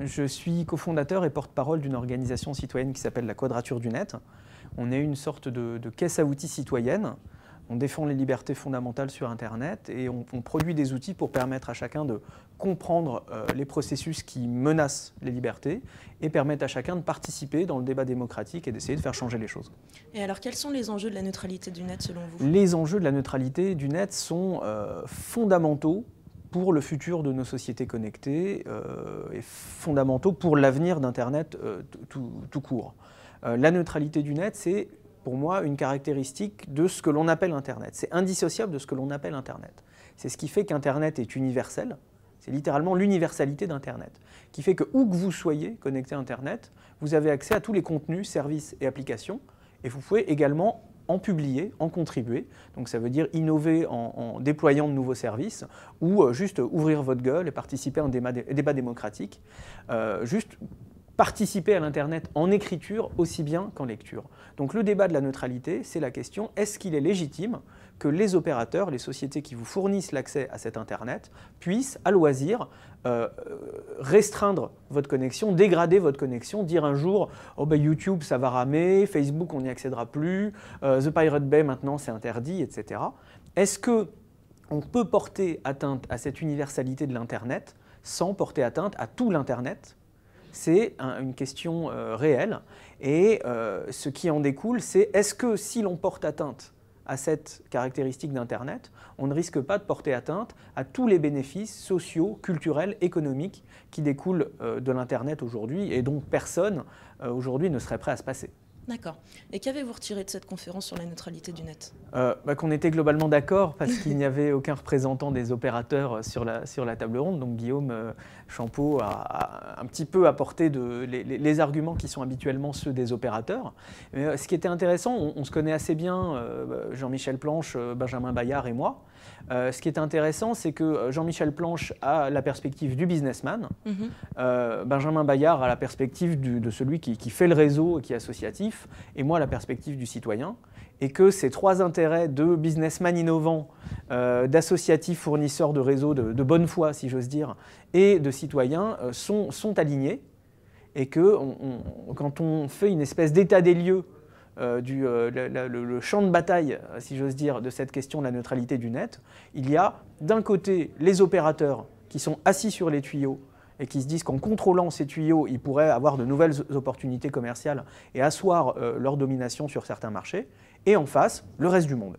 Je suis cofondateur et porte-parole d'une organisation citoyenne qui s'appelle la Quadrature du Net. On est une sorte de caisse à outils citoyenne. On défend les libertés fondamentales sur Internet et on produit des outils pour permettre à chacun de comprendre les processus qui menacent les libertés et permettre à chacun de participer dans le débat démocratique et d'essayer de faire changer les choses. Et alors, quels sont les enjeux de la neutralité du net selon vous? Les enjeux de la neutralité du net sont fondamentaux pour le futur de nos sociétés connectées et fondamentaux pour l'avenir d'Internet tout court. La neutralité du net, c'est pour moi une caractéristique de ce que l'on appelle Internet. C'est indissociable de ce que l'on appelle Internet. C'est ce qui fait qu'Internet est universel. C'est littéralement l'universalité d'Internet, qui fait que où que vous soyez connecté à Internet, vous avez accès à tous les contenus, services et applications, et vous pouvez également en publier, en contribuer. Donc ça veut dire innover en déployant de nouveaux services ou juste ouvrir votre gueule et participer à un débat démocratique. Juste participer à l'Internet en écriture aussi bien qu'en lecture. Donc le débat de la neutralité, c'est la question, est-ce qu'il est légitime que les opérateurs, les sociétés qui vous fournissent l'accès à cet Internet, puissent, à loisir, restreindre votre connexion, dégrader votre connexion, dire un jour oh ben YouTube ça va ramer, Facebook on n'y accédera plus, The Pirate Bay maintenant c'est interdit, etc. Est-ce qu'on peut porter atteinte à cette universalité de l'Internet sans porter atteinte à tout l'Internet? C'est une question réelle et ce qui en découle, c'est est-ce que si l'on porte atteinte à cette caractéristique d'Internet, on ne risque pas de porter atteinte à tous les bénéfices sociaux, culturels, économiques qui découlent de l'Internet aujourd'hui et dont personne aujourd'hui ne serait prêt à se passer. D'accord. Et qu'avez-vous retiré de cette conférence sur la neutralité du net? Qu'on était globalement d'accord parce qu'il n'y avait aucun représentant des opérateurs sur la table ronde. Donc Guillaume Champeau a un petit peu apporté les arguments qui sont habituellement ceux des opérateurs. Mais, ce qui était intéressant, on se connaît assez bien, Jean-Michel Planche, Benjamin Bayard et moi. Ce qui est intéressant, c'est que Jean-Michel Planche a la perspective du businessman, Benjamin Bayard a la perspective de celui qui fait le réseau et qui est associatif, et moi la perspective du citoyen, et que ces trois intérêts de businessman innovant, d'associatifs fournisseurs de réseaux de bonne foi, si j'ose dire, et de citoyens sont alignés, et que quand on fait une espèce d'état des lieux le champ de bataille, si j'ose dire, de cette question de la neutralité du net, il y a d'un côté les opérateurs qui sont assis sur les tuyaux et qui se disent qu'en contrôlant ces tuyaux, ils pourraient avoir de nouvelles opportunités commerciales et asseoir leur domination sur certains marchés, et en face, le reste du monde.